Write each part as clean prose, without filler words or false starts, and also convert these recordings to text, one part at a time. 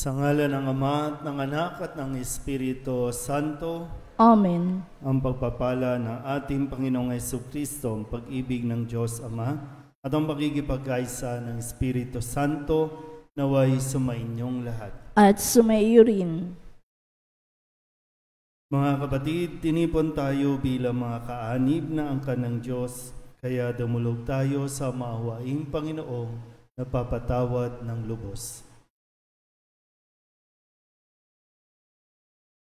Sa ngalan ng Ama at ng Anak at ng Espiritu Santo. Amen. Ang pagpapala ng ating Panginoong Jesucristo, ang pag-ibig ng Diyos Ama, at ang pagkikipagkaisa ng Espiritu Santo, naway sumainyong lahat. At sumaiyo rin. Mga kapatid, tinipon tayo bilang mga kaanib na angkan ng Diyos, kaya dumulog tayo sa maawaing Panginoong na papatawad ng lubos.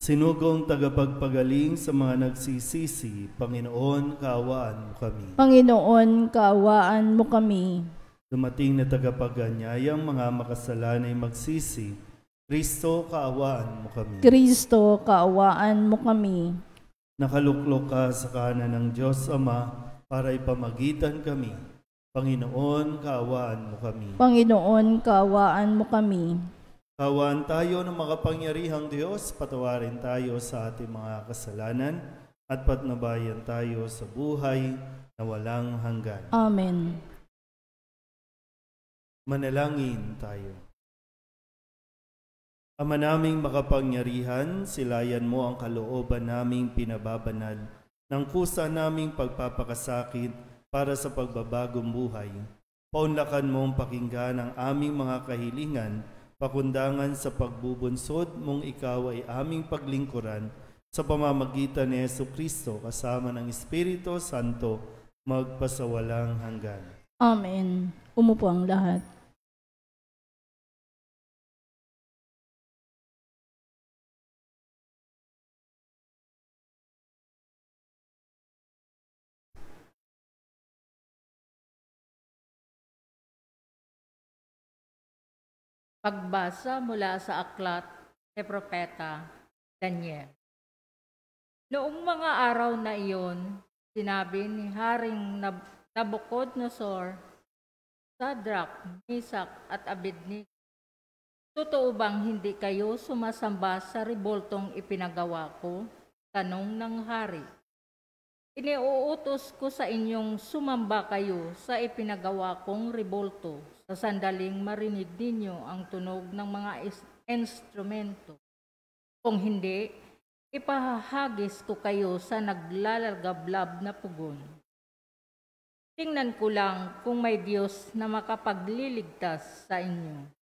Sinugong tagapagpagaling sa mga nagsisisi, Panginoon, kaawaan mo kami. Panginoon, kaawaan mo kami. Dumating na tagapaganyayang mga makasalanay magsisi, Kristo, kaawaan mo kami. Kristo, kaawaan mo kami. Nakaluklok ka sa kanan ng Diyos Ama para ipamagitan kami. Panginoon, kaawaan mo kami. Panginoon, kaawaan mo kami. Kaawaan tayo ng makapangyarihang Diyos, patawarin tayo sa ating mga kasalanan at patnubayan tayo sa buhay na walang hanggan. Amen. Manalangin tayo. Ama naming makapangyarihan, silayan mo ang kalooban naming pinababanal ng kusa naming pagpapakasakit para sa pagbabagong buhay. Paunlakan mong pakinggan ang aming mga kahilingan, pakundangan sa pagbubunsod mong ikaw ay aming paglingkuran sa pamamagitan ni Jesucristo kasama ng Espiritu Santo magpasawalang hanggan. Amen. Umupo ang lahat. Pagbasa mula sa aklat ni Propeta Daniel. Noong mga araw na iyon, sinabi ni Haring Nabucodonosor, Sadrach, Mesach at Abednego, totoo bang hindi kayo sumasamba sa riboltong ipinagawa ko? Tanong ng hari. Iniuutos ko sa inyong sumamba kayo sa ipinagawa kong ribolto sa sandaling marinig ninyo ang tunog ng mga instrumento. Kung hindi, ipahahagis ko kayo sa naglalagablab na pugon. Tingnan ko lang kung may Diyos na makapagliligtas sa inyo.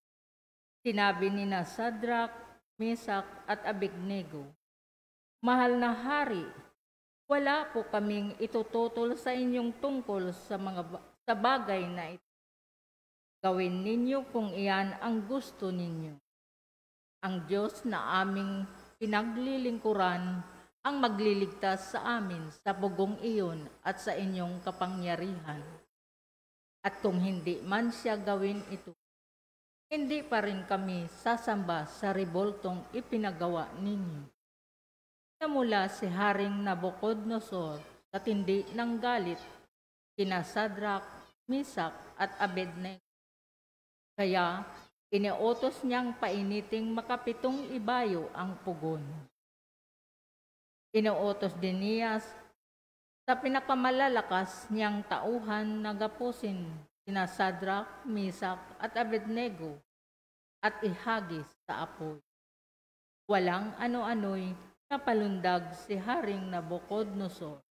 Sinabi ni Sadrach, Mesach at Abednego, Mahal na hari, wala po kaming itututol sa inyong tungkol sa bagay na ito. Gawin ninyo kung iyan ang gusto ninyo. Ang Diyos na aming pinaglilingkuran ang magliligtas sa amin sa pugong iyon at sa inyong kapangyarihan. At kung hindi man siya gawin ito, hindi pa rin kami sasamba sa riboltong ipinagawa ninyo. Namula si Haring Nabucodonosor sa tindi ng galit kina Sadrach, Mesach at Abednego. Kaya iniutos niyang painiting makapitong ibayo ang pugon. Inuutos din niya sa pinakamalalakas niyang tauhan na gapusin sina Sadrach, Mesach at Abednego at ihagis sa apoy. Walang ano-ano'y napalundag si Haring Nabucodonosor.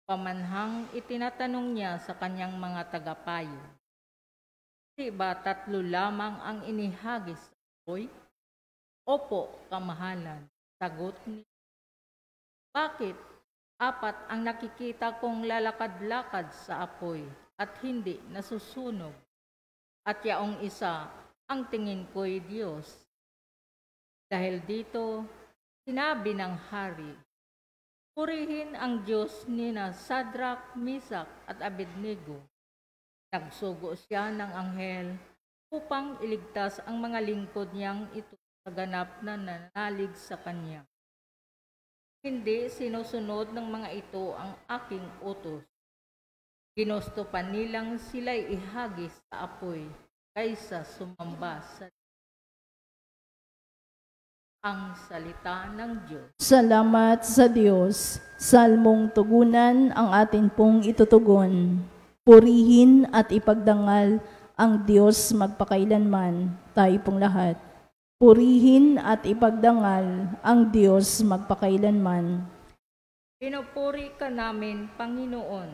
Pamanhang itinatanong niya sa kanyang mga tagapayo, Di ba 3 lamang ang inihagis sa apoy? Opo, kamahalan, sagot niya. Bakit 4 ang nakikita kong lalakad-lakad sa apoy at hindi nasusunog? At yaong isa ang tingin ko'y Diyos. Dahil dito, sinabi ng hari, purihin ang Diyos nina Sadrach, Mesach at Abednego. Nagsugo siya ng anghel upang iligtas ang mga lingkod niyang ito sa ganap na nanalig sa kanya. Hindi sinusunod ng mga ito ang aking utos. Ginusto pa nilang sila'y ihagis sa apoy kaysa sumamba sa ang salita ng Diyos. Salamat sa Diyos. Salmong tugunan ang atin pong itutugon. Purihin at ipagdangal ang Diyos magpakailanman, tayo pong lahat. Purihin at ipagdangal ang Diyos magpakailanman. Pinupuri ka namin, Panginoon,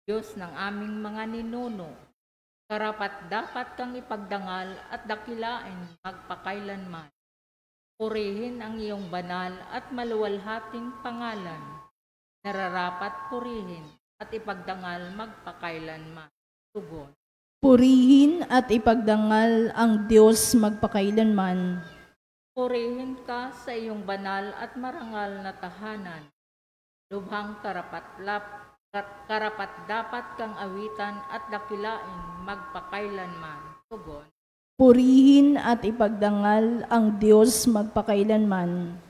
Diyos ng aming mga ninuno. Karapat dapat kang ipagdangal at dakilain magpakailanman. Purihin ang iyong banal at maluwalhating pangalan. Nararapat purihin at ipagdangal magpakailanman. Tugon. Purihin at ipagdangal ang Diyos magpakailanman. Purihin ka sa iyong banal at marangal na tahanan. Lubhang karapat dapat kang awitan at dakilain magpakailanman. Tugon. Purihin at ipagdangal ang Diyos magpakailanman.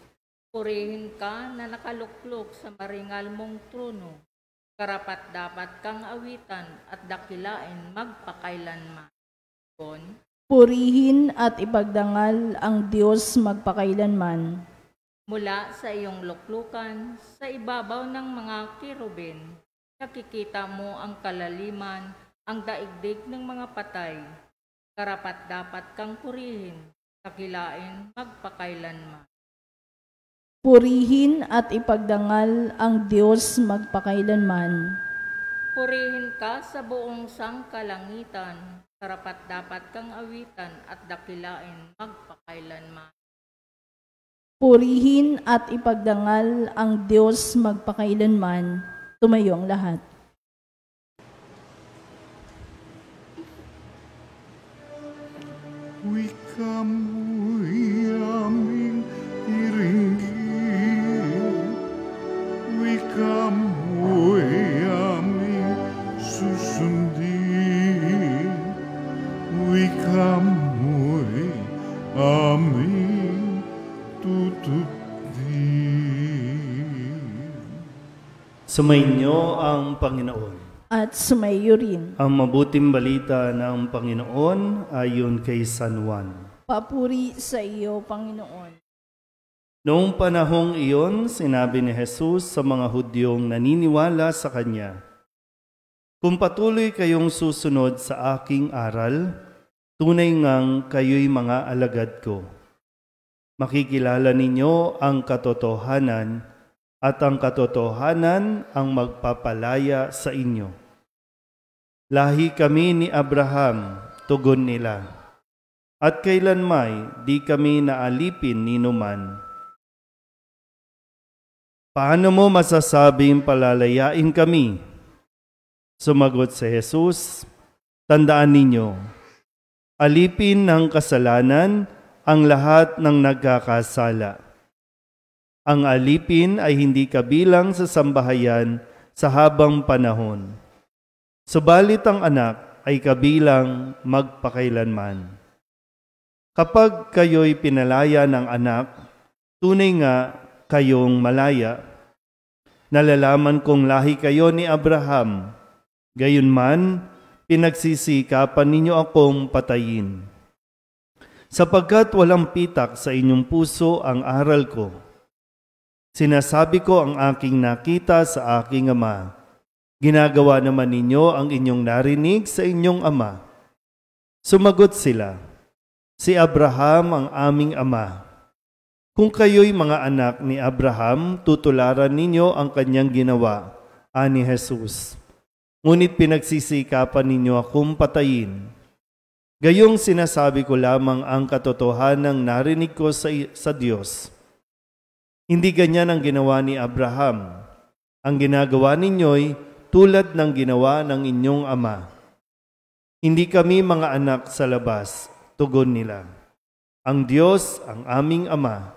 Purihin ka na nakaluklok sa maringal mong trono. Karapat dapat kang awitan at dakilain magpakailanman. Tugon. Purihin at ipagdangal ang Diyos magpakailanman. Mula sa iyong luklukan, sa ibabaw ng mga kirubin, nakikita mo ang kalaliman, ang daigdig ng mga patay. Karapat dapat kang purihin, dakilain magpakailanman. Purihin at ipagdangal ang Diyos magpakailanman. Purihin ka sa buong sangkalangitan, karapat dapat kang awitan at dakilain magpakailanman. Purihin at ipagdangal ang Diyos magpakailanman. Tumayo ang lahat. Wika mo'y aming iringgin, wika mo'y aming susundin, wika mo'y aming tutupdin. Sumainyo ang Panginoon. At sumayo rin. Ang mabuting balita ng Panginoon ayon kay San Juan. Papuri sa iyo, Panginoon. Noong panahong iyon, sinabi ni Jesus sa mga Hudyong naniniwala sa Kanya, "Kung patuloy kayong susunod sa aking aral, tunay ngang kayo'y mga alagad ko. Makikilala ninyo ang katotohanan, at ang katotohanan ang magpapalaya sa inyo." Lahi kami ni Abraham, tugon nila, at kailanmay di kami naalipin ni numan. Paano mo masasabing palalayain kami? Sumagot si Jesus, "Tandaan ninyo, alipin ng kasalanan ang lahat ng nagkakasala. Ang alipin ay hindi kabilang sa sambahayan sa habang panahon. Subalit ang anak ay kabilang magpakailanman. Kapag kayo'y pinalaya ng anak, tunay nga kayong malaya. Nalalaman kong lahi kayo ni Abraham, gayunman pinagsisikapan ninyo akong patayin. Sapagkat walang pitak sa inyong puso ang aral ko. Sinasabi ko ang aking nakita sa aking ama. Ginagawa naman ninyo ang inyong narinig sa inyong ama." Sumagot sila, "Si Abraham ang aming ama." Kung kayo'y mga anak ni Abraham, tutularan ninyo ang kanyang ginawa, ani Jesus. Ngunit pinagsisikapan ninyo akong patayin. Gayong sinasabi ko lamang ang katotohanang narinig ko sa Diyos. Hindi ganyan ang ginawa ni Abraham. Ang ginagawa ninyo'y tulad ng ginawa ng inyong ama. Hindi kami mga anak sa labas, tugon nila. Ang Diyos ang aming ama.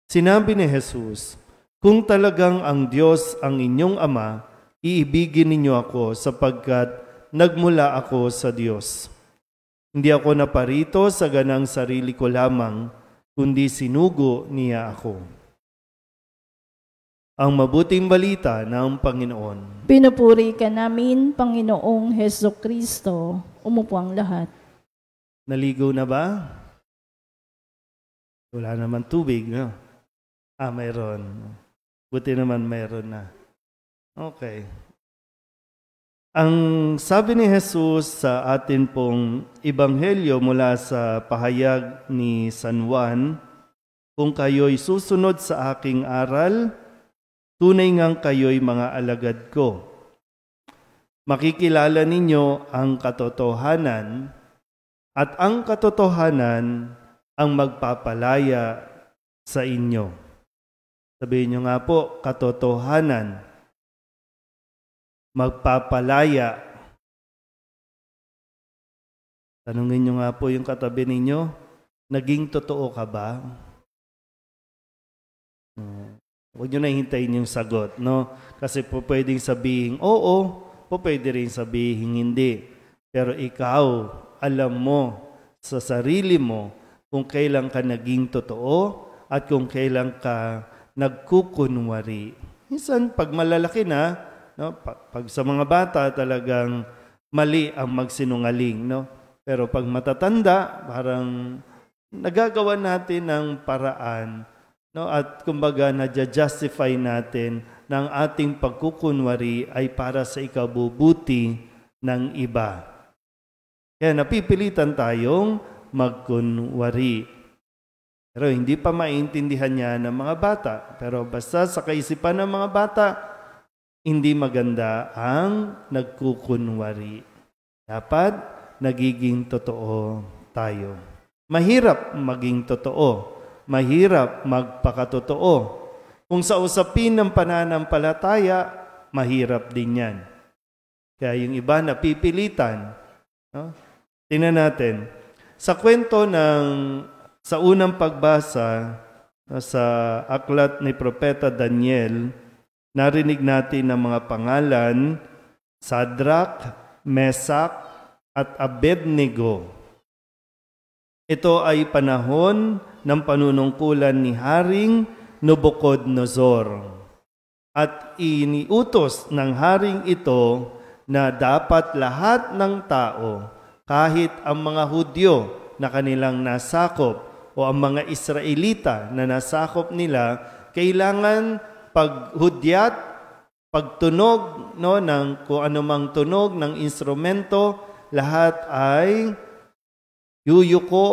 Sinabi ni Jesus, "Kung talagang ang Diyos ang inyong ama, iibigin ninyo ako sapagkat nagmula ako sa Diyos. Hindi ako naparito sa ganang sarili ko lamang, kundi sinugo niya ako." Ang mabuting balita ng Panginoon. Pinupuri ka namin, Panginoong Hesukristo. Umupo ang lahat. Naligo na ba? Wala naman tubig, no? Mayroon. Buti naman mayroon na. Okay. Ang sabi ni Jesus sa atin pong ebanghelyo mula sa pahayag ni San Juan, kung kayo'y susunod sa aking aral, tunay ngang kayo'y mga alagad ko. Makikilala ninyo ang katotohanan, at ang katotohanan ang magpapalaya sa inyo. Sabihin nyo nga po, katotohanan, magpapalaya. Tanungin nyo nga po yung katabi ninyo, naging totoo ka ba? Huwag nyo na hintayin yung sagot, no? Kasi po pwedeng sabihin, oo, po pwede rin sabihin hindi. Pero ikaw, alam mo sa sarili mo kung kailan ka naging totoo at kung kailan ka nagkukunwari. Minsan, pag malalaki na, no, pag sa mga bata talagang mali ang magsinungaling, no? Pero pag matatanda, parang nagagawa natin ng paraan, no? At kumbaga nadja-justify natin ng ating pagkukunwari ay para sa ikabubuti ng iba. Kaya napipilitan tayong magkunwari. Pero hindi pa maintindihan niya ng mga bata. Pero basta sa kaisipan ng mga bata, hindi maganda ang nagkukunwari. Dapat nagiging totoo tayo. Mahirap maging totoo. Mahirap magpakatotoo. Kung sa usapin ng pananampalataya, mahirap din yan. Kaya yung iba napipilitan. No? Tingnan natin. Sa kwento sa unang pagbasa sa aklat ni Propeta Daniel, narinig natin ang mga pangalan, Sadrach, Mesach, at Abednego. Ito ay panahon ng panunungkulan ni Haring Nabucodonosor. At iniutos ng haring ito na dapat lahat ng tao, kahit ang mga Hudyo na kanilang nasakop o ang mga Israelita na nasakop nila, kailangan paghudyat, pagtunog, no, ng kung anumang tunog ng instrumento, lahat ay yuyuko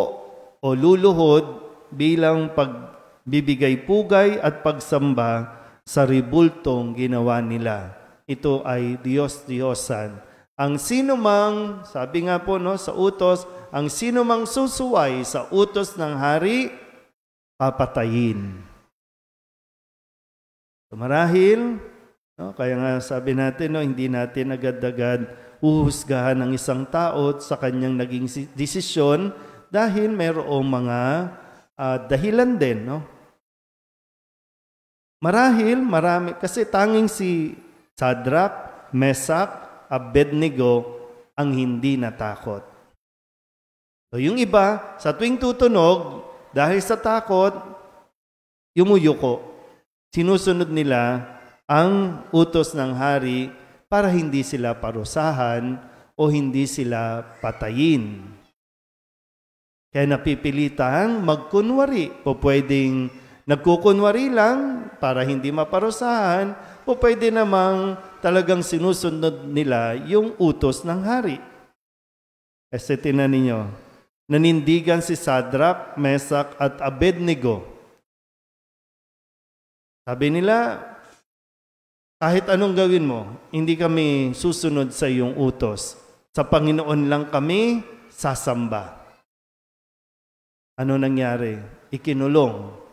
o luluhod bilang pagbibigay pugay at pagsamba sa ribultong ginawa nila. Ito ay Diyos-Diyosan. Ang sinumang, sabi nga po no, sa utos, ang sinumang susuway sa utos ng hari, papatayin. Marahil, no, kaya nga sabi natin, no, hindi natin agad-agad uhusgahan ng isang tao sa kanyang naging desisyon dahil mayroong mga dahilan din. No? Marahil, marami, kasi tanging si Sadrach, Mesach, Abednego ang hindi natakot. So yung iba, sa tuwing tutunog, dahil sa takot, yumuyuko. Sinusunod nila ang utos ng hari para hindi sila parusahan o hindi sila patayin. Kaya napipilitang magkunwari. O pwedeng nagkukunwari lang para hindi maparusahan, o pwede namang talagang sinusunod nila yung utos ng hari. Kasi tinan ninyo, nanindigan si Sadrach, Mesach at Abednego. Sabi nila, kahit anong gawin mo, hindi kami susunod sa iyong utos. Sa Panginoon lang kami sasamba. Ano nangyari? Ikinulong.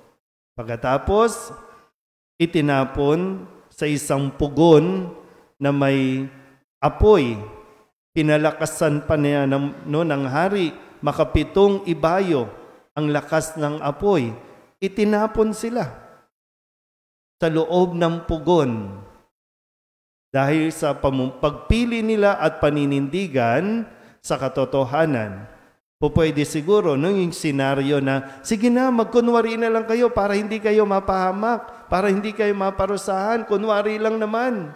Pagkatapos, itinapon sa isang pugon na may apoy. Pinalakasan pa niya ng hari, makapitong ibayo ang lakas ng apoy. Itinapon sila sa loob ng pugon. Dahil sa pagpili nila at paninindigan sa katotohanan. Pwede siguro yung senaryo na, sige na, magkunwari na lang kayo para hindi kayo mapahamak, para hindi kayo maparusahan, kunwari lang naman.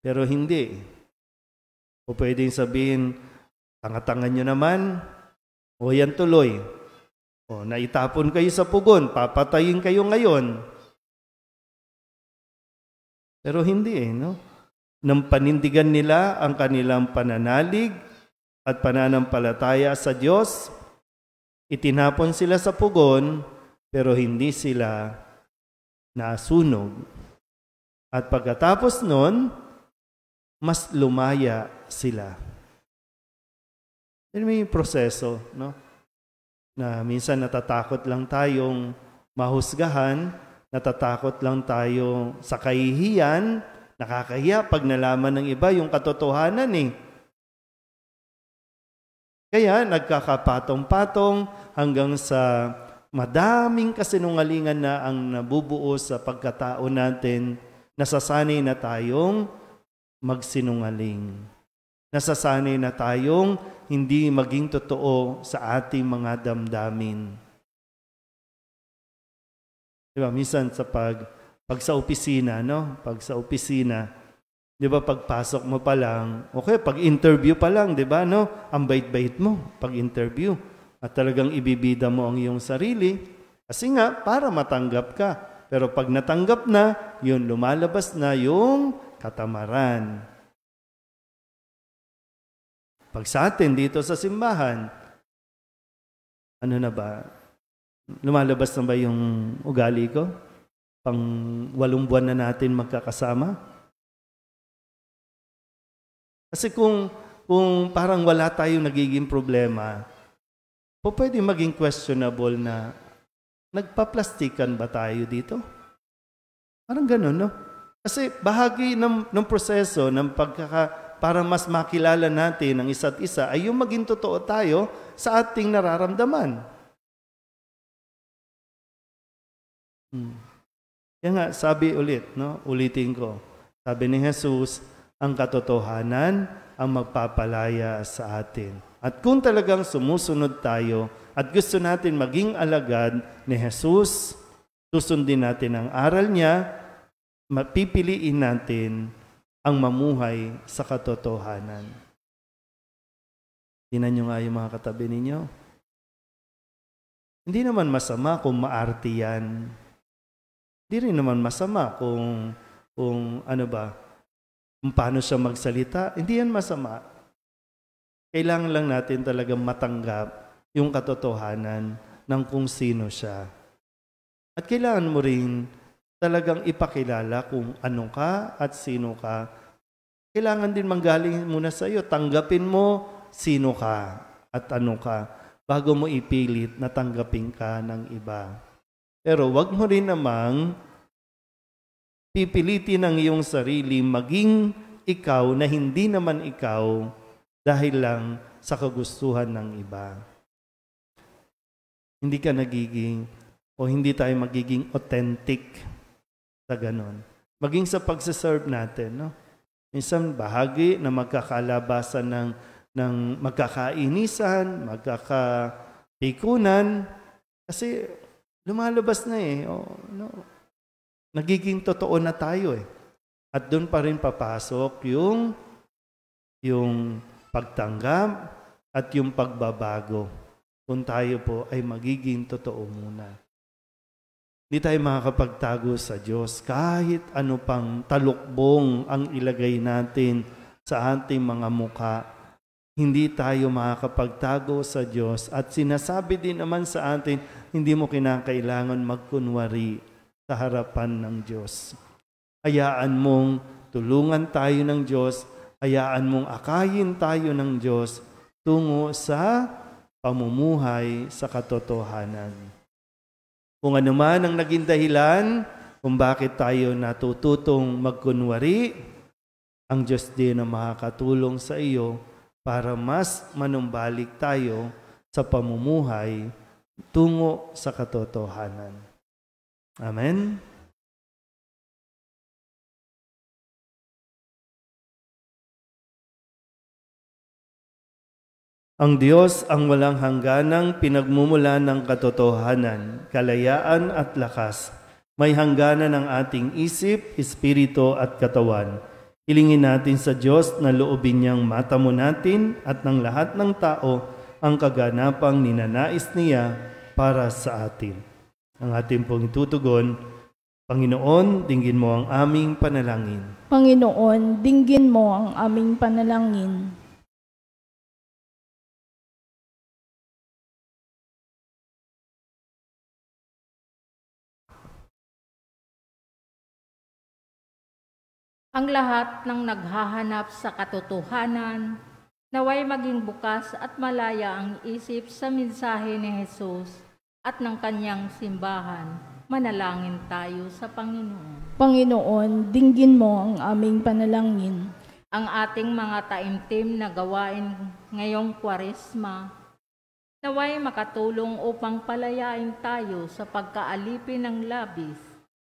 Pero hindi. Pwedeng sabihin, tanga-tanga nyo naman, o yan tuloy. O, naitapon kayo sa pugon, papatayin kayo ngayon. Pero hindi no? Nang panindigan nila ang kanilang pananalig at pananampalataya sa Diyos, itinapon sila sa pugon, pero hindi sila nasunog. At pagkatapos nun, mas lumaya sila. Yan may proseso, no? Na minsan natatakot lang tayong mahusgahan, natatakot lang tayo sa kahihiyan, nakakahiya pag nalaman ng iba yung katotohanan eh. Kaya nagkakapatong-patong hanggang sa madaming kasinungalingan na ang nabubuo sa pagkatao natin, nasasanay na tayong magsinungaling. Nasasanay na tayong hindi maging totoo sa ating mga damdamin. Diba, minsan sa pag sa opisina, no? Pag sa opisina, di ba pagpasok mo pa lang, okay, pag interview pa lang, di ba, no? Ang bait-bait mo pag interview. At talagang ibibida mo ang iyong sarili. Kasi nga, para matanggap ka. Pero pag natanggap na, yun, lumalabas na yung katamaran. Pag sa atin dito sa simbahan, ano na ba? Lumalabas na ba yung ugali ko? Pang 8 buwan na natin magkakasama? Kasi kung parang wala tayong nagiging problema, pwede maging questionable na nagpa-plastikan ba tayo dito? Parang ganun, no? Kasi bahagi ng proseso ng para mas makilala natin ang isa't isa ay yung maging totoo tayo sa ating nararamdaman. Kaya nga, sabi ulit, no? Ulitin ko. Sabi ni Jesus, ang katotohanan ang magpapalaya sa atin. At kung talagang sumusunod tayo at gusto natin maging alagad ni Jesus, susundin natin ang aral niya, mapipiliin natin ang mamuhay sa katotohanan. Tingnan nyo nga yung mga katabi ninyo. Hindi naman masama kung maarte yan. Hindi rin naman masama kung paano siya magsalita. Hindi yan masama. Kailangan lang natin talagang matanggap yung katotohanan ng kung sino siya. At kailangan mo rin talagang ipakilala kung ano ka at sino ka. Kailangan din manggaling muna sa iyo. Tanggapin mo sino ka at ano ka bago mo ipilit na tanggapin ka ng iba. Pero wag mo rin namang pipilitin ang iyong sarili maging ikaw na hindi naman ikaw dahil lang sa kagustuhan ng iba. Hindi ka nagiging o hindi tayo magiging authentic sa ganon. Maging sa pagsaserve natin, no? Minsan bahagi na magkakalabasan ng magkakainisan, magkakapikunan, kasi lumalabas na eh. No? Nagiging totoo na tayo eh. At doon pa rin papasok yung pagtanggap at yung pagbabago. Kung tayo po ay magiging totoo muna. Hindi tayo makakapagtago sa Diyos kahit ano pang talukbong ang ilagay natin sa ating mga muka. Hindi tayo makakapagtago sa Diyos. At sinasabi din naman sa atin, hindi mo kinakailangan magkunwari sa harapan ng Diyos. Hayaan mong tulungan tayo ng Diyos, hayaan mong akayin tayo ng Diyos tungo sa pamumuhay sa katotohanan. Kung ano man ang naging dahilan kung bakit tayo natututong magkunwari, ang Diyos din ang makakatulong sa iyo para mas manumbalik tayo sa pamumuhay tungo sa katotohanan. Amen? Ang Diyos ang walang hangganang pinagmumulan ng katotohanan, kalayaan at lakas. May hangganan ng ating isip, espiritu at katawan. Hilingin natin sa Diyos na loobin niyang matamo natin at ng lahat ng tao ang kaganapang ninanais niya para sa atin. Ang ating pong itutugon, Panginoon, dinggin mo ang aming panalangin. Panginoon, dinggin mo ang aming panalangin. Ang lahat ng naghahanap sa katotohanan, naway maging bukas at malaya ang isip sa mensahe ni Jesus at ng kanyang simbahan. Manalangin tayo sa Panginoon. Panginoon, dinggin mo ang aming panalangin. Ang ating mga taimtim na gawain ngayong Kwaresma, naway makatulong upang palayain tayo sa pagkaalipin ng labis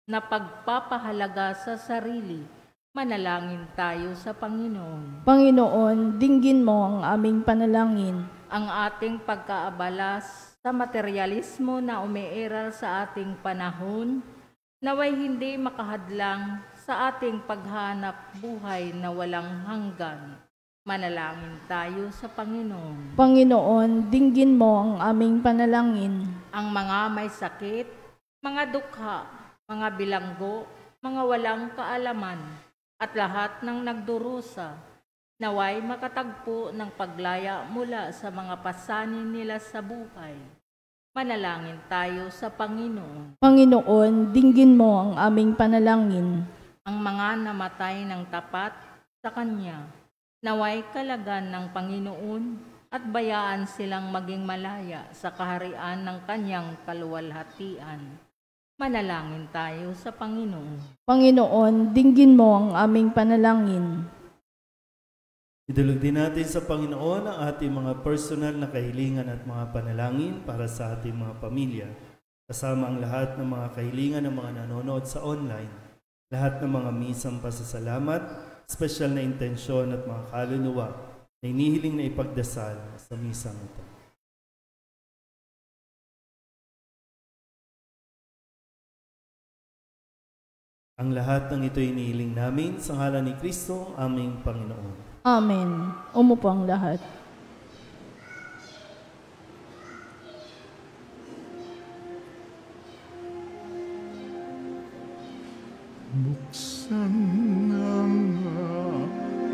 na pagpapahalaga sa sarili. Manalangin tayo sa Panginoon. Panginoon, dinggin mo ang aming panalangin. Ang ating pagkaabala sa materialismo na umiiral sa ating panahon, naway hindi makahadlang sa ating paghanap buhay na walang hanggan. Manalangin tayo sa Panginoon. Panginoon, dinggin mo ang aming panalangin. Ang mga may sakit, mga dukha, mga bilanggo, mga walang kaalaman, at lahat ng nagdurusa, naway makatagpo ng paglaya mula sa mga pasanin nila sa buhay. Manalangin tayo sa Panginoon. Panginoon, dinggin mo ang aming panalangin. Ang mga namatay ng tapat sa Kanya, naway kalagan ng Panginoon at bayaan silang maging malaya sa kaharian ng Kanyang kaluwalhatian. Manalangin tayo sa Panginoon. Panginoon, dinggin mo ang aming panalangin. Idulog din natin sa Panginoon ang ating mga personal na kahilingan at mga panalangin para sa ating mga pamilya, kasama ang lahat ng mga kahilingan ng mga nanonood sa online, lahat ng mga misang pasasalamat, espesyal na intensyon at mga kaluluwa na inihiling na ipagdasal sa misang ito. Ang lahat ng ito inihiling namin sa ngalan ni Kristo, aming Panginoon. Amen. Umupo ang lahat. Buksan ang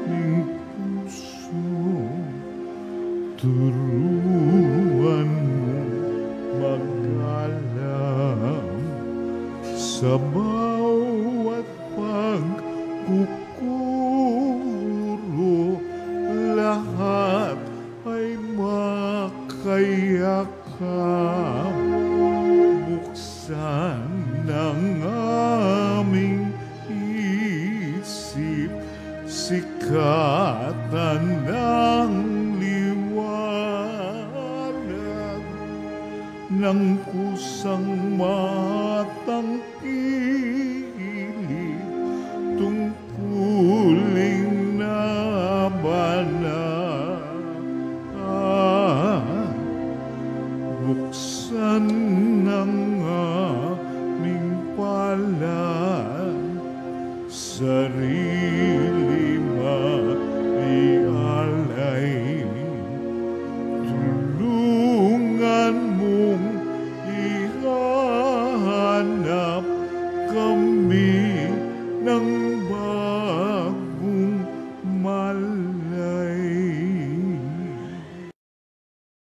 aming puso, turuan mo mag-alam sa bawat pagkukuro, lahat ay makayakap. Buksan ang aming isip, sikatan ng liwanag ng kusang matangkilik, tungkuling nabanat. Buksan ang aming palad, sarili maialay. Tulungan mong ihanap kami ng bagong malay.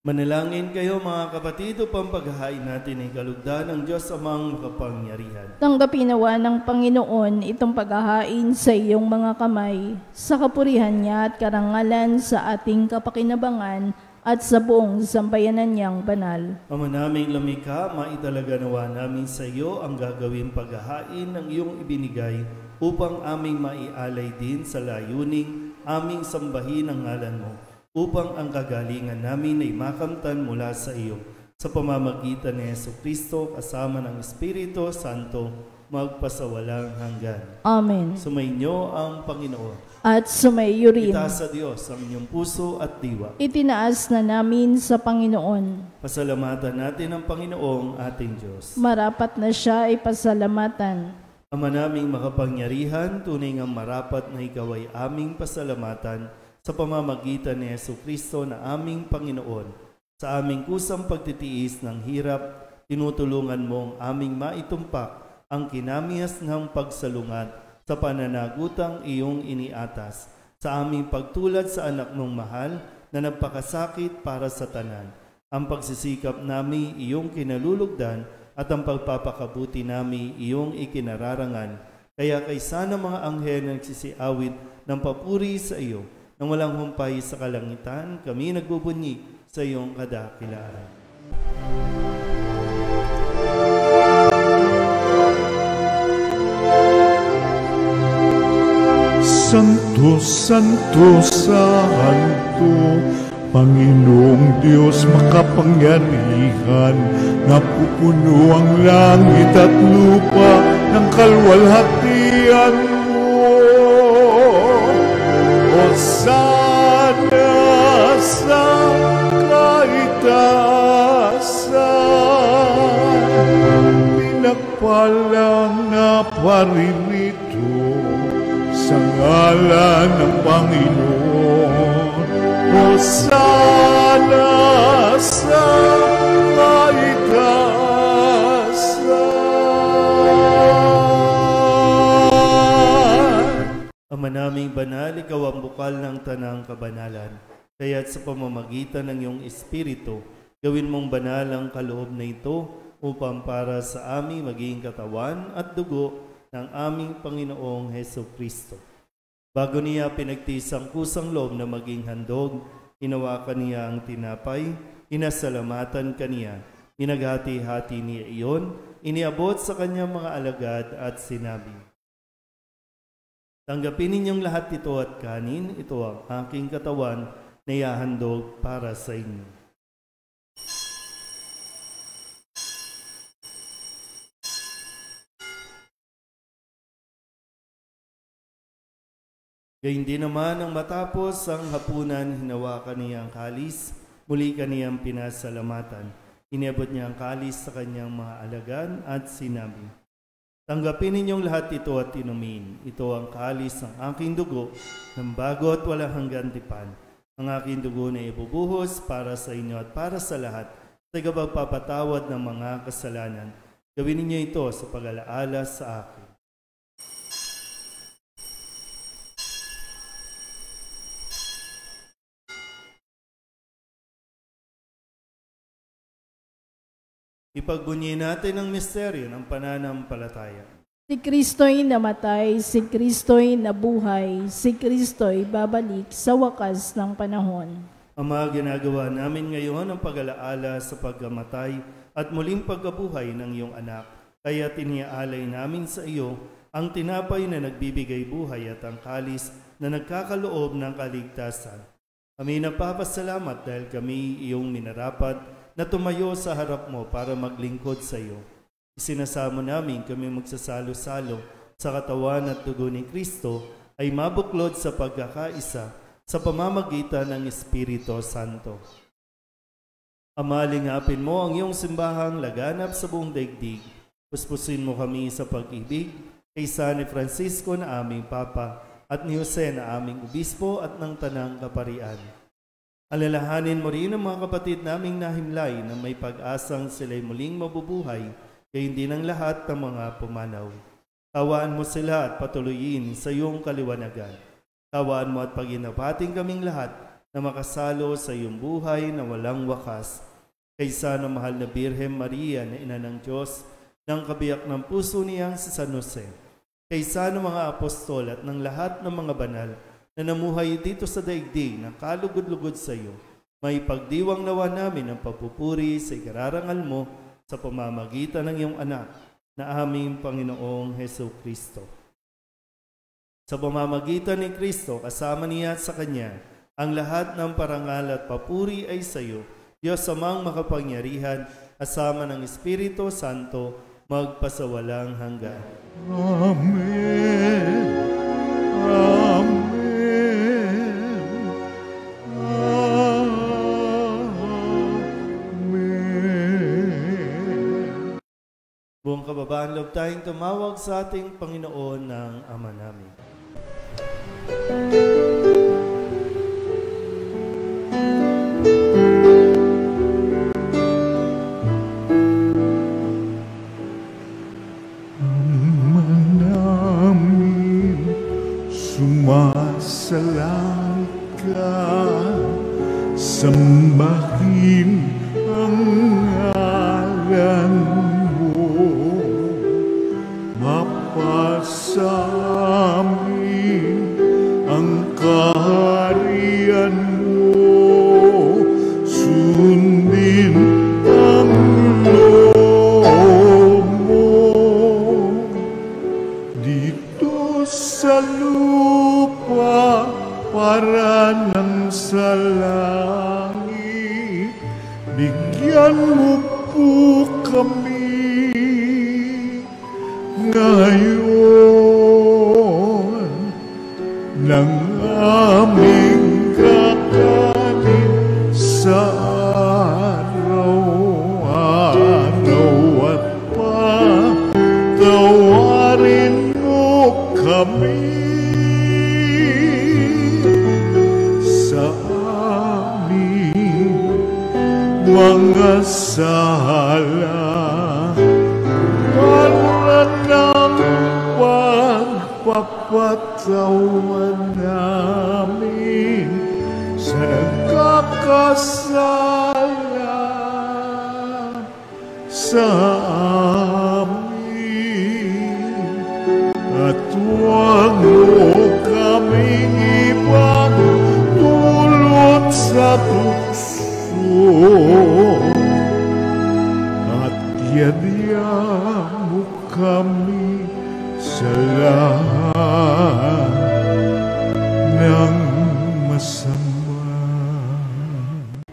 Manalangin kayo mga kapatid upang paghahain natin ay kalugdan ng Diyos amang makapangyarihan. Tanggapin nawa ng Panginoon itong paghahain sa iyong mga kamay, sa kapurihan niya at karangalan sa ating kapakinabangan at sa buong sambayanan niyang banal. Ama naming lumikha, maitalaga nawa namin sa iyo ang gagawing paghahain ng iyong ibinigay upang aming maialay din sa layuning aming sambahin ang ngalan mo, upang ang kagalingan namin ay makamtan mula sa iyo sa pamamagitan ni Jesucristo kasama ng Espiritu Santo magpasawalang hanggan. Amen. Sumainyo ang Panginoon. At sumayo rin. Itaas sa Diyos ang inyong puso at diwa. Itinaas na namin sa Panginoon. Pasalamatan natin ang Panginoong ating Diyos. Marapat na siya ay pasalamatan. Ama naming makapangyarihan, tunay ngang marapat na ikaw ay aming pasalamatan sa pamamagitan ni Jesucristo na aming Panginoon. Sa aming kusang pagtitiis ng hirap, tinutulungan mo ang aming maitumpak ang kinamias ng pagsalungat sa pananagutang iyong iniatas, sa aming pagtulad sa anak mong mahal na nagpakasakit para sa tanan, ang pagsisikap nami iyong kinalulugdan at ang pagpapakabuti nami iyong ikinararangan. Kaya kaysa ng mga anghel na nagsisiawit ng papuri sa iyo, nang walang humpay sa kalangitan, kami nagbubunyi sa iyong kadakilaan. Santo, Santo, Santo, Panginoong Diyos makapangyarihan, napupuno ang langit at lupa ng kalwalhatian mo. Hosana sa kaitaasan, pinagpalang na paririto sa ngalan ng Panginoon. Hosana sa kaitaasan. Ama naming banal, ikaw ang bukal ng tanang kabanalan. Kaya't sa pamamagitan ng iyong Espiritu, gawin mong banal ang kaloob na ito upang para sa aming maging katawan at dugo ng aming Panginoong Hesukristo. Bago niya pinagtiis ang kusang loob na maging handog, hinawakan niya ang tinapay, inasalamatan kaniya, inaghati-hati niya iyon, iniabot sa kanyang mga alagad at sinabi, "Tanggapin ninyong lahat ito at kanin, ito ang aking katawan na ihahandog para sa inyo." Gayun din naman ang matapos ang hapunan, hinawakan niya ang kalis, muli kaniyang pinasalamatan. Iniabot niya ang kalis sa kanyang mga alagad at sinabi, "Tanggapin ninyong lahat ito at inumin. Ito ang kalis ng aking dugo, ng bago at walang hanggan tipan. Ang aking dugo na ibubuhos para sa inyo at para sa lahat, sa pagpapatawad ng mga kasalanan. Gawin ninyo ito sa pag-alaala sa akin." Ipagbunyi natin ang misteryo ng pananampalataya. Si Kristo'y namatay, si Kristo'y nabuhay, si Kristo'y babalik sa wakas ng panahon. Ama, ginagawa namin ngayon ang pag-alaala sa pagkamatay at muling pagkabuhay ng iyong anak. Kaya tiniaalay namin sa iyo ang tinapay na nagbibigay buhay at ang kalis na nagkakaloob ng kaligtasan. Kami nagpapasalamat dahil kami iyong minarapat na tumayo sa harap mo para maglingkod sa iyo. Isinasamo namin kami magsasalo-salo sa katawan at dugo ni Kristo ay mabuklod sa pagkakaisa sa pamamagitan ng Espiritu Santo. Ama, lingapin mo ang iyong simbahang laganap sa buong daigdig. Puspusin mo kami sa pag-ibig kay San Francisco na aming Papa at ni Jose na aming Obispo at ng Tanang Kaparian. Alalahanin mo rin ang mga kapatid naming nahimlay na may pag-asang sila'y muling mabubuhay, gayon din ang lahat ng mga pumanaw. Tawaan mo sila at patuloyin sa iyong kaliwanagan. Tawaan mo at paginapating kaming lahat na makasalo sa iyong buhay na walang wakas. Kaysa ng mahal na Birhen Maria na ina ng Diyos, ng kabiyak ng puso niyang si San Jose. Kaysa ng mga apostol at ng lahat ng mga banal na namuhay dito sa daigdig na kalugod-lugod sa iyo, may pagdiwang nawa namin ang papupuri sa ikararangal mo sa pamamagitan ng iyong anak na aming Panginoong Hesukristo. Sa pamamagitan ni Kristo, kasama niya at sa Kanya, ang lahat ng parangal at papuri ay sa iyo, Diyos amang makapangyarihan, kasama ng Espiritu Santo, magpasawalang hanggan. Amen. Amen. Buong kababaan loob tayong tumawag sa ating Panginoon ng Ama namin. bigyan mo po kami ngayon ng aming kakanin sa araw-araw at patawarin mo kami sa aming mga sala para ng pagpapatawan namin sa nagkakasala sa amin at huwag mo kaming ipagdulot sa tukso at yadya mo kami sa lahat ng masama.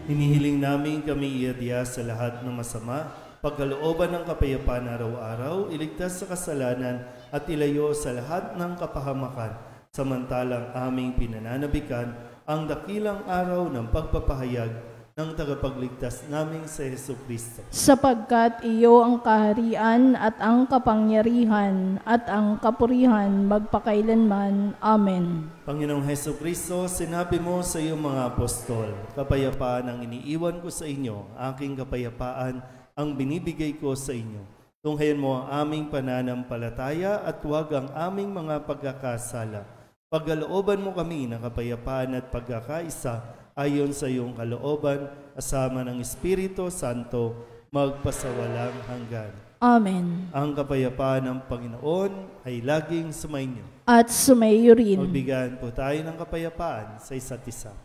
Hinihiling namin kami iadya sa lahat ng masama, pagkalooban ng kapayapaan araw-araw, iligtas sa kasalanan at ilayo sa lahat ng kapahamakan, samantalang aming pinananabikan ang dakilang araw ng pagpapahayag ng tagapagligtas naming sa Jesucristo. Sapagkat iyo ang kaharian at ang kapangyarihan at ang kapurihan magpakailanman. Amen. Panginoong Jesucristo, sinabi mo sa iyong mga apostol, kapayapaan ang iniiwan ko sa inyo, aking kapayapaan ang binibigay ko sa inyo. Tunghayan mo ang aming pananampalataya at huwag ang aming mga pagkakasala. Pagkalooban mo kami ng kapayapaan at pagkakaisa ayon sa iyong kalooban, kasama ng Espiritu Santo, magpasawalang hanggan. Amen. Ang kapayapaan ng Panginoon ay laging sumainyo. At sumayo rin. Magbigayan po tayo ng kapayapaan sa isa't isa.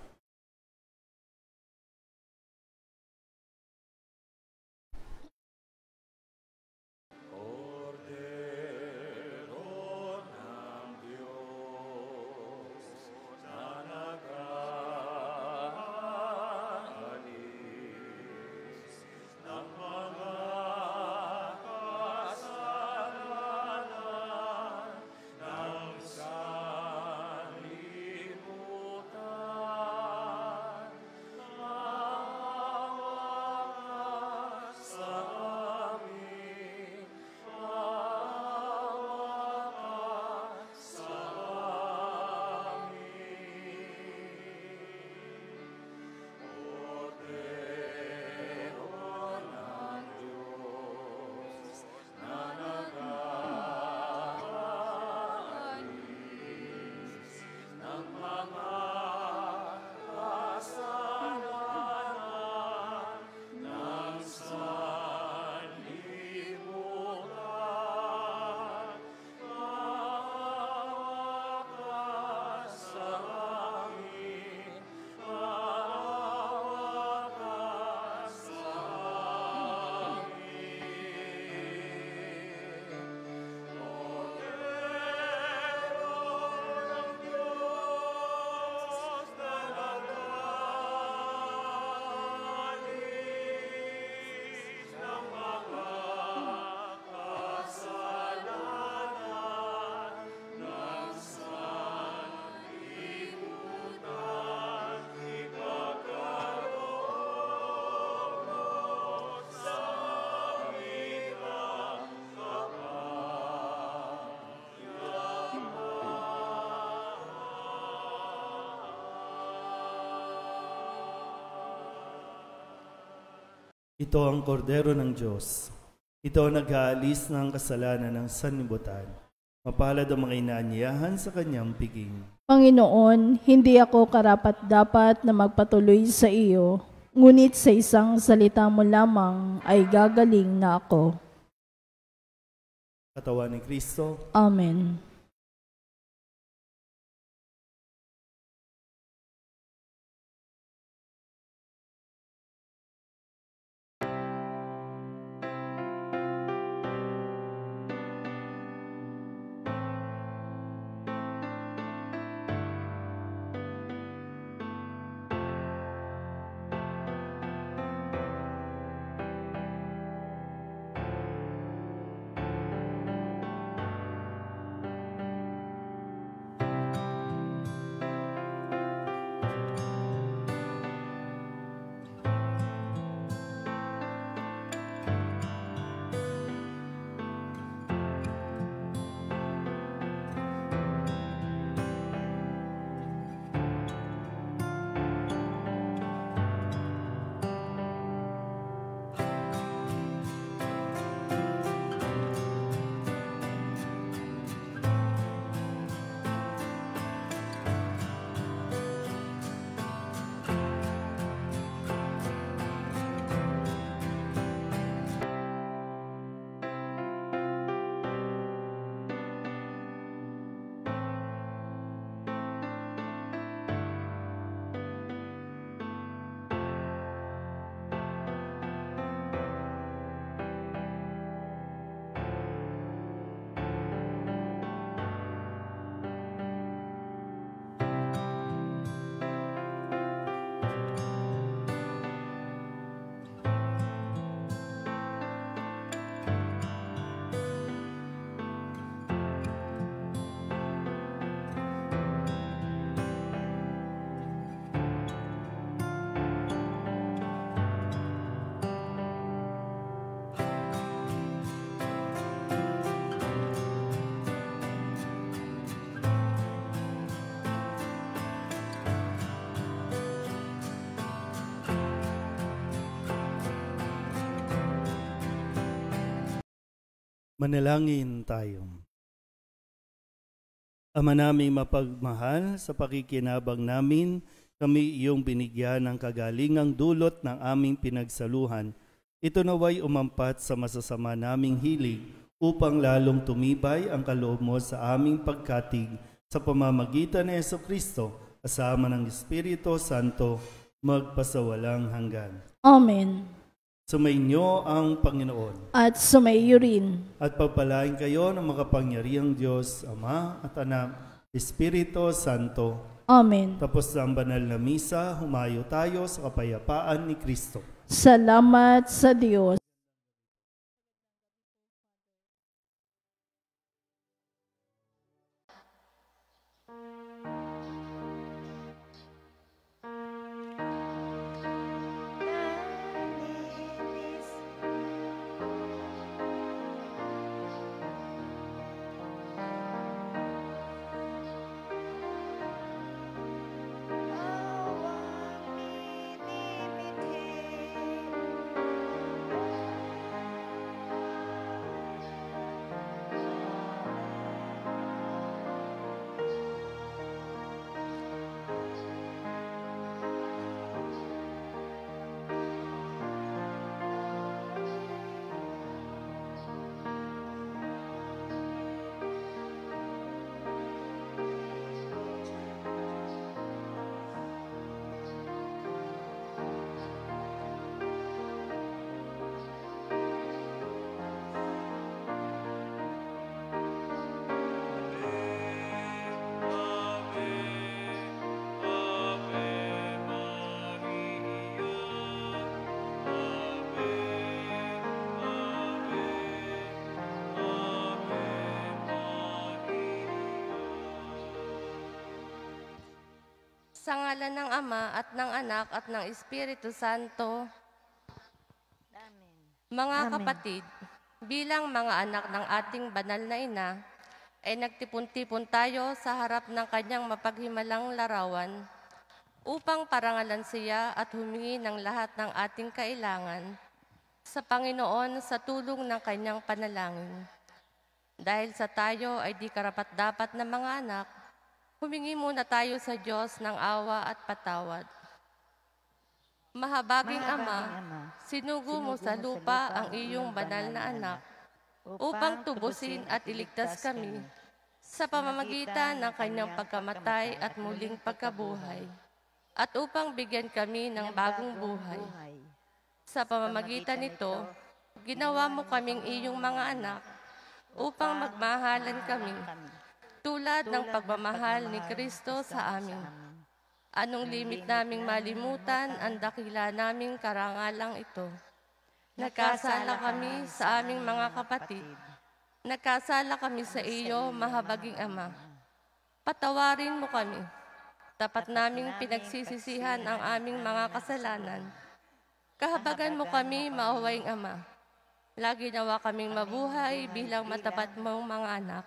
Ito ang kordero ng Diyos. Ito ang nag-aalis ng kasalanan ng sanlibutan. Mapalad ang mga inaanyayahan sa kanyang piging. Panginoon, hindi ako karapat-dapat na magpatuloy sa iyo, ngunit sa isang salita mo lamang ay gagaling na ako. Katawan ni Kristo. Amen. Manalangin tayo. Ama naming mapagmahal, sa pakikinabang namin, kami iyong binigyan ng kagalingang dulot ng aming pinagsaluhan. Ito naway umampat sa masasama naming hilig upang lalong tumibay ang kaloob mo sa aming pagkatig sa pamamagitan ni Jesucristo, kasama ng Espiritu Santo, magpasawalang hanggan. Amen. Sumainyo ang Panginoon. At sumaiyo rin. At pagpalain kayo ng makapangyarihang Diyos, Ama at Anak, Espiritu Santo. Amen. Tapos na ang banal na misa, humayo tayo sa kapayapaan ni Kristo. Salamat sa Diyos. Sa ngalan ng Ama at ng Anak at ng Espiritu Santo. Amen. Mga kapatid, bilang mga anak ng ating banal na ina, ay nagtipon-tipon tayo sa harap ng kanyang mapaghimalang larawan upang parangalan siya at humingi ng lahat ng ating kailangan sa Panginoon sa tulong ng kanyang panalangin. Dahil sa tayo ay di karapat-dapat na mga anak, humingi muna tayo sa Diyos ng awa at patawad. Mahabaging Ama, sinugo mo sa lupa ang iyong banal na anak upang tubusin at iligtas kami sa pamamagitan ng kanyang pagkamatay at muling pagkabuhay, at upang bigyan kami ng bagong buhay. Sa pamamagitan nito, ginawa mo kaming iyong mga anak upang magmahalan kami tulad ng pagmamahal ni Kristo sa amin. Anong limit naming malimutan ang dakila naming karangalang ito. Nagkasala kami sa aming mga kapatid. Nagkasala kami sa iyo, mahabaging Ama. Patawarin mo kami. Tapat naming pinagsisisihan ang aming mga kasalanan. Kahabagan mo kami, maawaing Ama. Lagi nawa kaming mabuhay bilang matapat mong mga anak.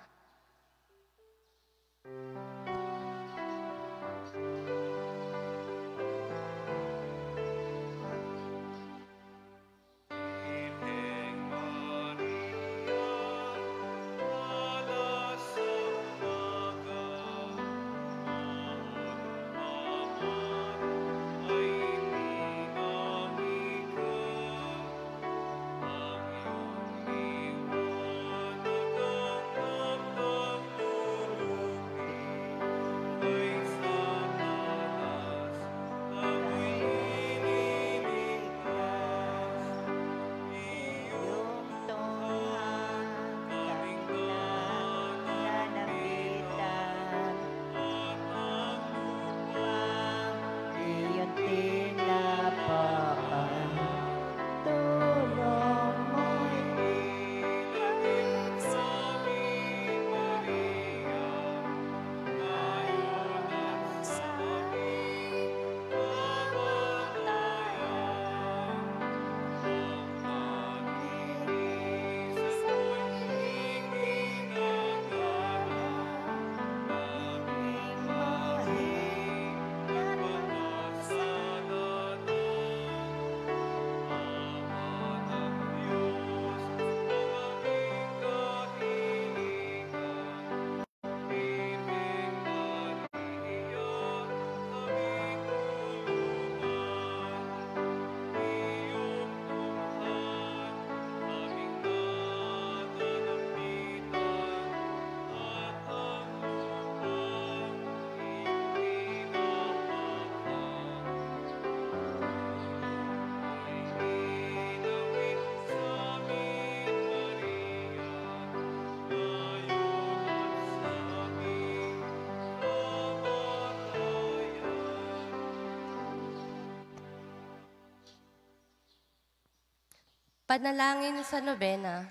Panalangin sa nobena.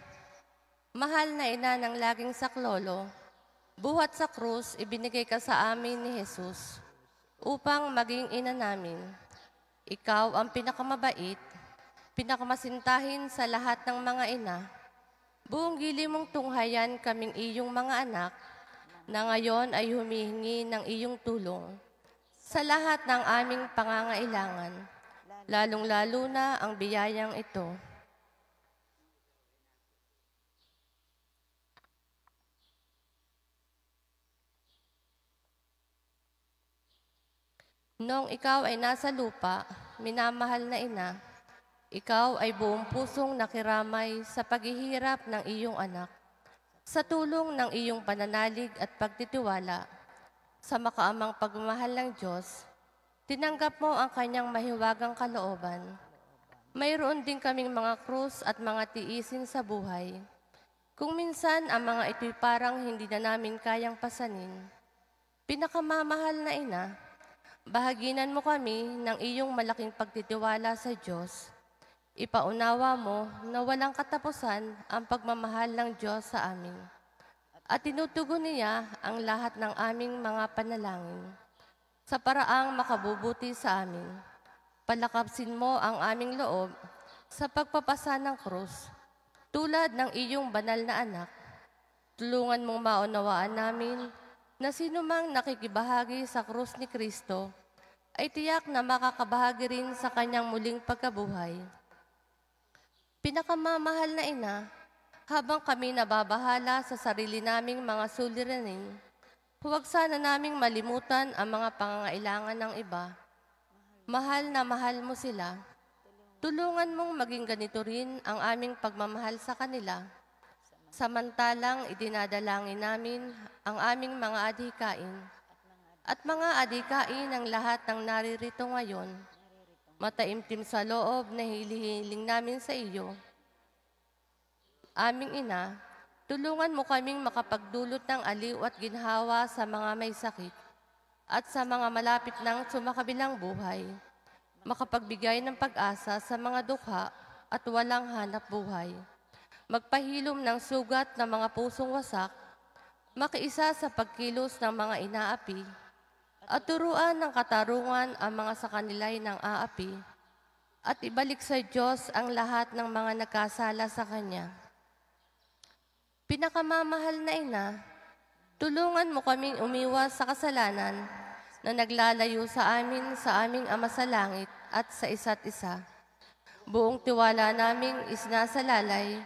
Mahal na ina ng laging saklolo, buhat sa krus ibinigay ka sa amin ni Jesus upang maging ina namin. Ikaw ang pinakamabait, pinakamasintahin sa lahat ng mga ina. Buong gili mong tunghayan kaming iyong mga anak na ngayon ay humihingi ng iyong tulong sa lahat ng aming pangangailangan, lalong-lalo na ang biyayang ito. Noong ikaw ay nasa lupa, minamahal na ina, ikaw ay buong pusong nakiramay sa paghihirap ng iyong anak. Sa tulong ng iyong pananalig at pagtitiwala sa makaamang pagmamahal ng Diyos, tinanggap mo ang kanyang mahiwagang kalooban. Mayroon din kaming mga krus at mga tiisin sa buhay. Kung minsan ang mga ito'y parang hindi na namin kayang pasanin. Pinakamamahal na ina, bahaginan mo kami ng iyong malaking pagtitiwala sa Diyos. Ipaunawa mo na walang katapusan ang pagmamahal ng Diyos sa amin. At tinutugon niya ang lahat ng aming mga panalangin. Sa paraang makabubuti sa amin, palakapsin mo ang aming loob sa pagpapasa ng krus, tulad ng iyong banal na anak. Tulungan mong maunawaan namin na sino mang nakikibahagi sa krus ni Kristo ay tiyak na makakabahagi rin sa kanyang muling pagkabuhay. Pinakamamahal na ina, habang kami nababahala sa sarili naming mga suliranin, huwag sana naming malimutan ang mga pangangailangan ng iba. Mahal na mahal mo sila. Tulungan mong maging ganito rin ang aming pagmamahal sa kanila. Samantalang idinadalangin namin ang aming mga adhikain at mga adhikain ng lahat ng naririto ngayon. Mataimtim sa loob na hilihiling namin sa iyo. Aming ina, tulungan mo kaming makapagdulot ng aliw at ginhawa sa mga may sakit at sa mga malapit ng sumakabilang buhay, makapagbigay ng pag-asa sa mga dukha at walang hanap buhay, magpahilom ng sugat ng mga pusong wasak, makiisa sa pagkilos ng mga inaapi, at turuan ng katarungan ang mga sa kanila'y ng aapi, at ibalik sa Diyos ang lahat ng mga nagkasala sa Kanya. Pinakamamahal na ina, tulungan mo kaming umiwas sa kasalanan na naglalayo sa amin sa aming Ama sa Langit at sa isa't isa. Buong tiwala naming isinasalalay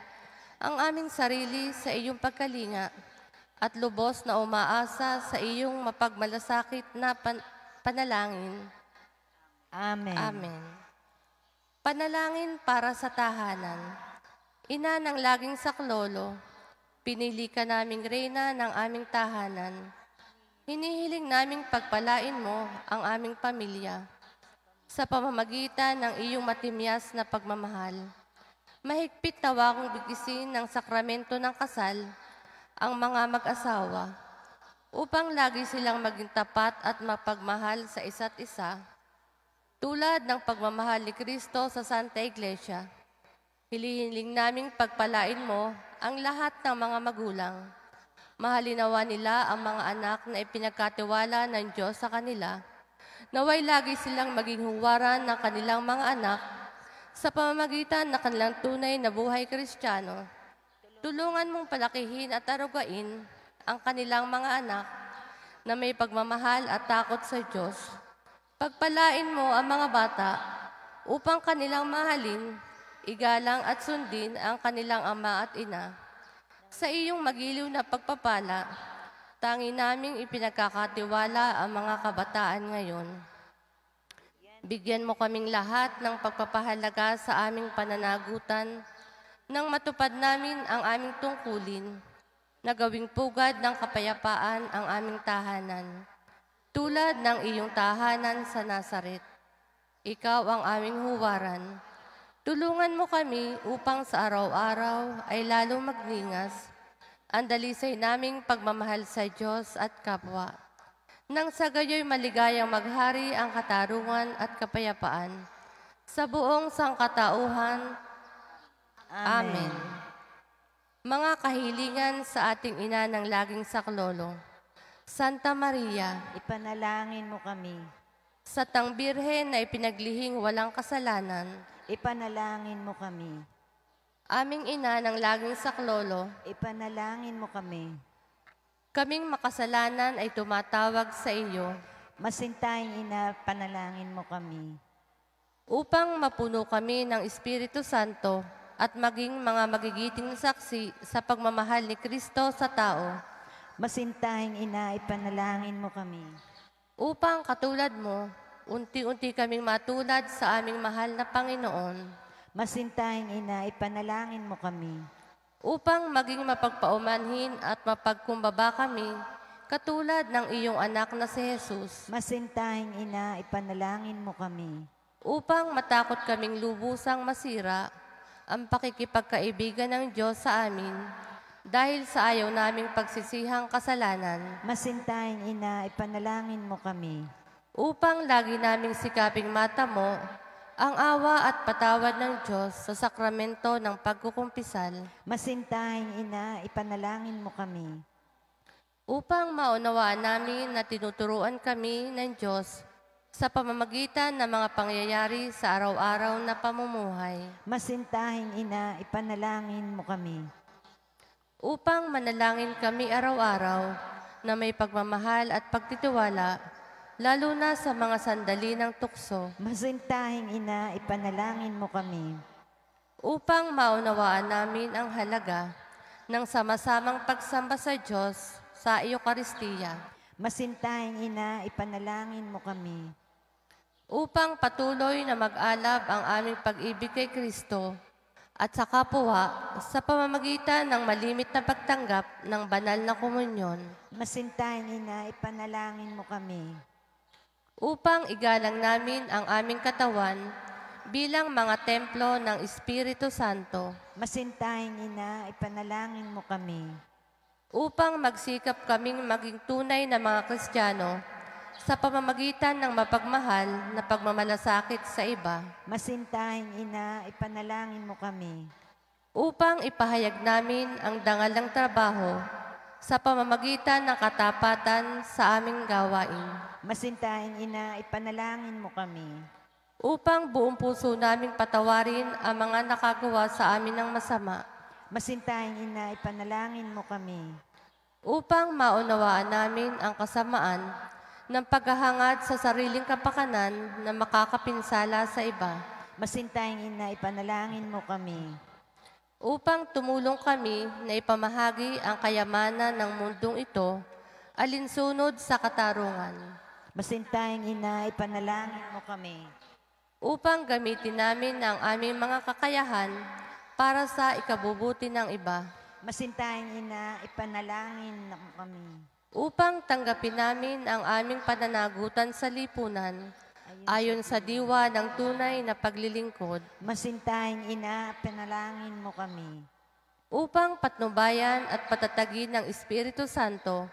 ang aming sarili sa iyong pagkalinga at lubos na umaasa sa iyong mapagmalasakit na panalangin. Amen. Amen. Panalangin para sa tahanan. Ina ng laging saklolo, pinili ka naming reyna ng aming tahanan. Hinihiling naming pagpalain mo ang aming pamilya sa pamamagitan ng iyong matimyas na pagmamahal. Mahigpit na wakong bigisin ng sakramento ng kasal ang mga mag-asawa upang lagi silang maging tapat at mapagmahal sa isa't isa, tulad ng pagmamahal ni Kristo sa Santa Iglesia. Hilihiling naming pagpalain mo ang lahat ng mga magulang. Mahalinawa nila ang mga anak na ipinagkatiwala ng Diyos sa kanila. Naway lagi silang maging huwaran ng kanilang mga anak sa pamamagitan ng kanilang tunay na buhay Kristiyano. Tulungan mong palakihin at arugain ang kanilang mga anak na may pagmamahal at takot sa Diyos. Pagpalain mo ang mga bata upang kanilang mahalin, igalang at sundin ang kanilang ama at ina. Sa iyong magiliw na pagpapala, tangi naming ipinagkakatiwala ang mga kabataan ngayon. Bigyan mo kaming lahat ng pagpapahalaga sa aming pananagutan nang matupad namin ang aming tungkulin na gawing pugad ng kapayapaan ang aming tahanan, tulad ng iyong tahanan sa Nazaret. Ikaw ang aming huwaran. Tulungan mo kami upang sa araw-araw ay lalong magningas ang dalisay naming pagmamahal sa Diyos at kapwa. Nang sa gayo'y maligayang maghari ang katarungan at kapayapaan sa buong sangkatauhan Amen. Mga kahilingan sa ating ina ng laging saklolo, Santa Maria, Ipanalangin mo kami. sa tang birhen na ipinaglihing walang kasalanan, Ipanalangin mo kami. aming ina ng laging saklolo, Ipanalangin mo kami. kaming makasalanan ay tumatawag sa iyo Masintahing ina, panalangin mo kami. upang mapuno kami ng Espiritu Santo at maging mga magigiting saksi sa pagmamahal ni Kristo sa tao, Masintahing ina, ipanalangin mo kami. upang katulad mo, unti-unti kaming matulad sa aming mahal na Panginoon, Masintahing ina, ipanalangin mo kami. upang maging mapagpaumanhin at mapagkumbaba kami, katulad ng iyong anak na si Jesus, Masintahing ina, ipanalangin mo kami. upang matakot kaming lubusang masira ang pakikipagkaibigan ng Diyos sa amin dahil sa ayaw naming pagsisihang kasalanan, Masintahing ina, ipanalangin mo kami. upang lagi naming sikaping matamo ang awa at patawad ng Diyos sa sakramento ng pagkukumpisal, Masintahing ina, ipanalangin mo kami. upang maunawaan namin na tinuturuan kami ng Diyos sa pamamagitan ng mga pangyayari sa araw-araw na pamumuhay, Masintahing ina, ipanalangin mo kami. upang manalangin kami araw-araw na may pagmamahal at pagtitiwala, lalo na sa mga sandali ng tukso, Masintahing ina, ipanalangin mo kami. upang maunawaan namin ang halaga ng sama-samang pagsamba sa Diyos sa Eucharistia, Masintahing ina, ipanalangin mo kami. upang patuloy na mag-alab ang aming pag-ibig kay Kristo at sa kapwa sa pamamagitan ng malimit na pagtanggap ng banal na komunyon, Masintahing ina, ipanalangin mo kami. upang igalang namin ang aming katawan bilang mga templo ng Espiritu Santo, Masintahing ina, ipanalangin mo kami. upang magsikap kaming maging tunay na mga Kristiyano sa pamamagitan ng mapagmahal na pagmamalasakit sa iba, Masintahing ina, ipanalangin mo kami. upang ipahayag namin ang dangal ng trabaho sa pamamagitan ng katapatan sa aming gawain, Masintahing ina, ipanalangin mo kami. upang buong puso naming patawarin ang mga nakagawa sa amin ng masama, Masintahing ina, ipanalangin mo kami. upang maunawaan namin ang kasamaan ng paghahangad sa sariling kapakanan na makakapinsala sa iba, Masintahing ina, ipanalangin mo kami. upang tumulong kami na ipamahagi ang kayamanan ng mundong ito alinsunod sa katarungan, Masintahing ina, ipanalangin mo kami. upang gamitin namin ang aming mga kakayahan para sa ikabubuti ng iba, Masintahing ina, ipanalangin mo kami. upang tanggapin namin ang aming pananagutan sa lipunan ayon sa diwa ng tunay na paglilingkod, Masintahing ina, panalangin mo kami. upang patnubayan at patatagin ng Espiritu Santo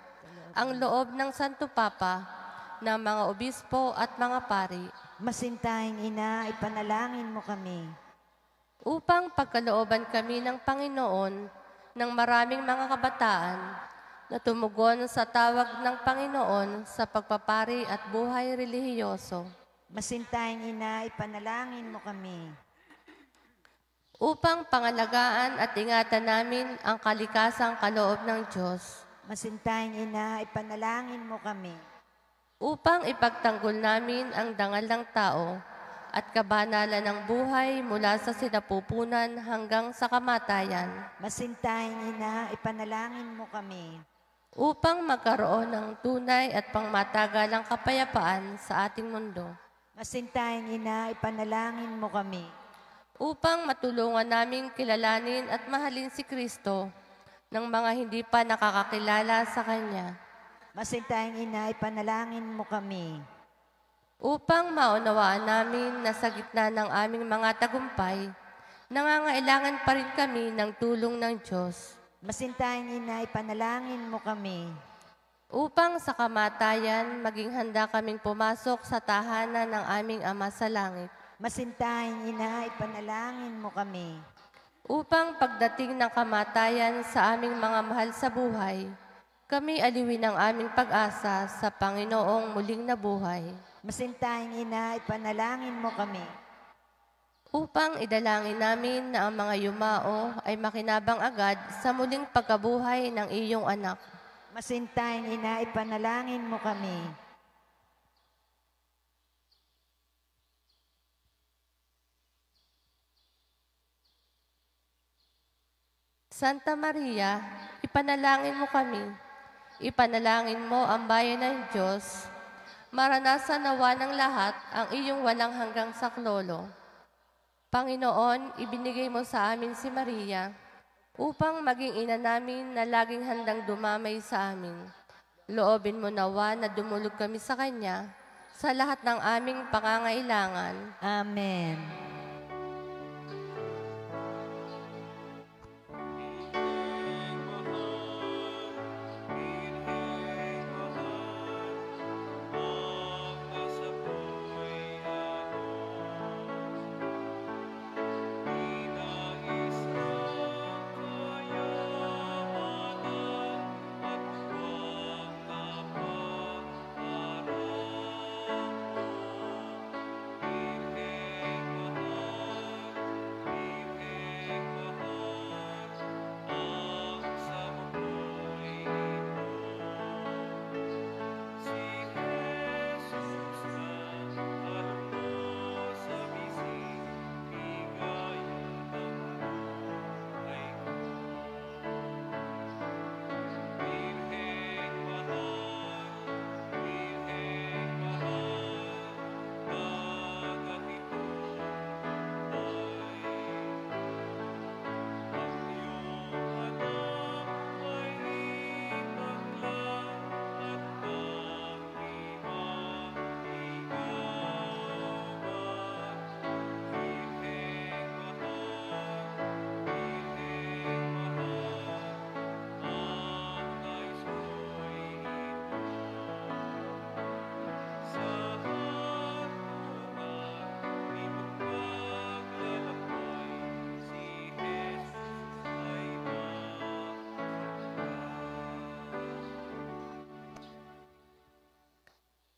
ang loob ng Santo Papa, ng mga obispo at mga pari, Masintahing ina, ipanalangin mo kami. upang pagkalooban kami ng Panginoon ng maraming mga kabataan na tumugon sa tawag ng Panginoon sa pagpapari at buhay relihiyoso, Masintahing ina, ipanalangin mo kami. upang pangalagaan at ingatan namin ang kalikasang kaloob ng Diyos, Masintahing ina, ipanalangin mo kami. upang ipagtanggol namin ang dangal ng tao at kabanalan ng buhay mula sa sinapupunan hanggang sa kamatayan, Masintahing ina, ipanalangin mo kami. upang magkaroon ng tunay at pangmatagalang kapayapaan sa ating mundo, Masintahing ina, ipanalangin mo kami. upang matulungan naming kilalanin at mahalin si Kristo ng mga hindi pa nakakakilala sa Kanya, Masintahing ina, ipanalangin mo kami. upang maunawaan namin na sa gitna ng aming mga tagumpay, nangangailangan pa rin kami ng tulong ng Diyos, Masintahing ina, ipanalangin mo kami. upang sa kamatayan maging handa kaming pumasok sa tahanan ng aming Ama sa langit, Masintahing ina, ipanalangin mo kami. upang pagdating ng kamatayan sa aming mga mahal sa buhay, kami aliwin ang aming pag-asa sa Panginoong muling nabuhay. Masintahing ina, ipanalangin mo kami. Upang idalangin namin na ang mga yumao ay makinabang agad sa muling pagkabuhay ng iyong anak. Masintahing ina, ipanalangin mo kami. Santa Maria, ipanalangin mo kami. Ipanalangin mo ang bayan ng Diyos. Maranasan nawa ng lahat ang iyong walang hanggang saklolo. Panginoon, ibinigay mo sa amin si Maria upang maging ina namin na laging handang dumamay sa amin. Loobin mo nawa na dumulog kami sa Kanya sa lahat ng aming pangangailangan. Amen.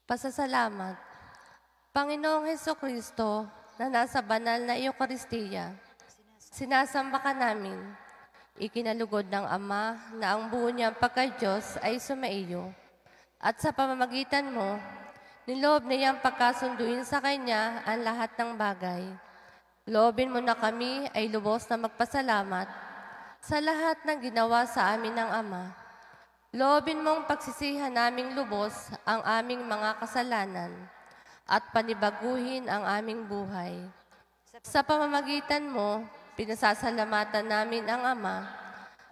Pasasalamat. Panginoong Hesukristo na nasa banal na Eucharistia, sinasamba ka namin. Ikinalugod ng Ama na ang buo niyang pagka-Diyos ay sumaiyo. At sa pamamagitan mo, niloob niyang pagkasunduin sa Kanya ang lahat ng bagay. Loobin mo na kami ay lubos na magpasalamat sa lahat ng ginawa sa amin ng Ama. Loobin mong pagsisihan naming lubos ang aming mga kasalanan at panibaguhin ang aming buhay. Sa pamamagitan mo, pinasasalamatan namin ang Ama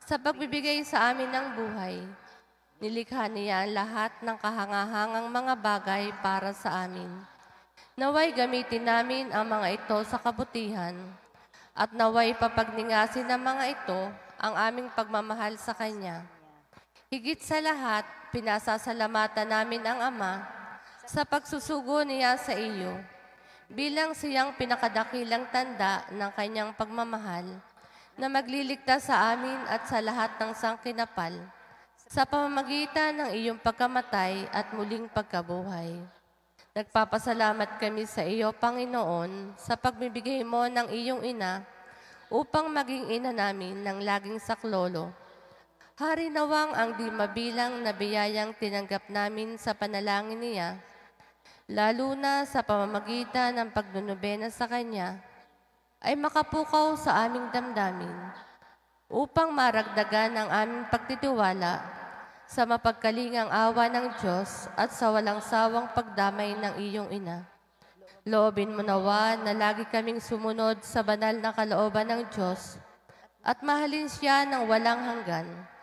sa pagbibigay sa amin ng buhay. Nilikha niya ang lahat ng kahangahangang mga bagay para sa amin. Naway gamitin namin ang mga ito sa kabutihan at naway papagningasin ng mga ito ang aming pagmamahal sa Kanya. Higit sa lahat, pinasasalamatan namin ang Ama sa pagsusugo niya sa iyo, bilang siyang pinakadakilang tanda ng Kanyang pagmamahal na magliligtas sa amin at sa lahat ng sangkinapal sa pamamagitan ng iyong pagkamatay at muling pagkabuhay. Nagpapasalamat kami sa iyo, Panginoon, sa pagbibigay mo ng iyong ina upang maging ina namin ng laging saklolo. Hari nawang ang di mabilang na biyayang tinanggap namin sa panalangin niya, lalo na sa pamamagitan ng pagdunubena sa Kanya, ay makapukaw sa aming damdamin upang maragdagan ang aming pagtitiwala sa mapagkalingang awa ng Diyos at sa walang sawang pagdamay ng iyong ina. Loobin mo nawa na lagi kaming sumunod sa banal na kalooban ng Diyos at mahalin siya ng walang hanggan.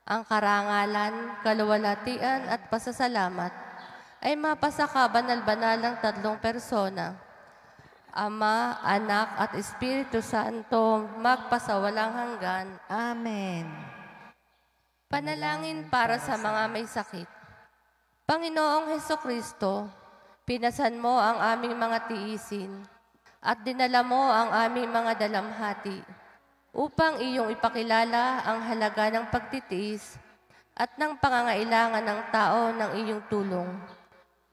Ang karangalan, kaluwalhatian at pasasalamat ay mapasa ka banal-banal ng tatlong persona, Ama, Anak at Espiritu Santo, magpasawalang hanggan. Amen. Panalangin para sa mga may sakit. Panginoong Hesukristo, pinasan mo ang aming mga tiisin at dinala mo ang aming mga dalamhati upang iyong ipakilala ang halaga ng pagtitiis at ng pangangailangan ng tao ng iyong tulong.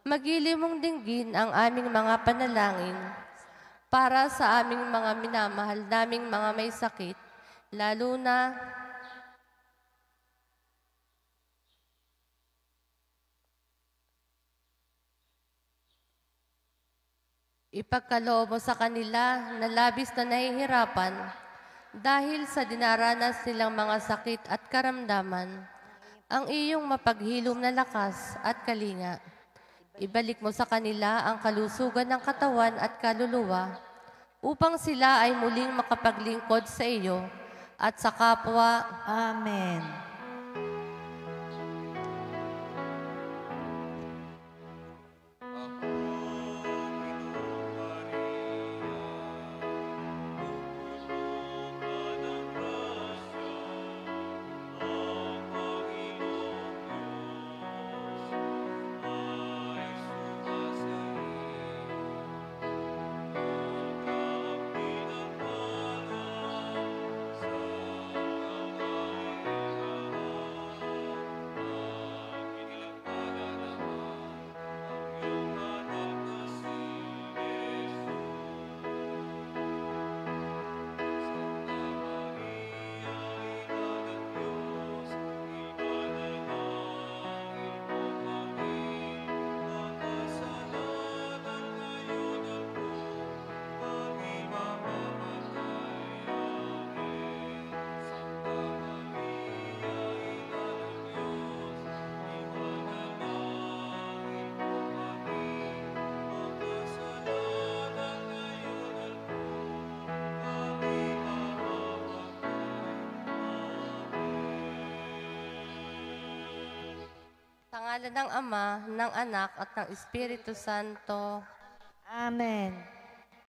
Magili mong dinggin ang aming mga panalangin para sa aming mga minamahal naming mga may sakit, lalo na ipagkaloob mo sa kanila na labis na nahihirapan dahil sa dinaranas nilang mga sakit at karamdaman, ang iyong mapaghilom na lakas at kalinga. Ibalik mo sa kanila ang kalusugan ng katawan at kaluluwa upang sila ay muling makapaglingkod sa iyo at sa kapwa. Amen. Sa ngalan ng Ama, ng Anak, at ng Espiritu Santo. Amen.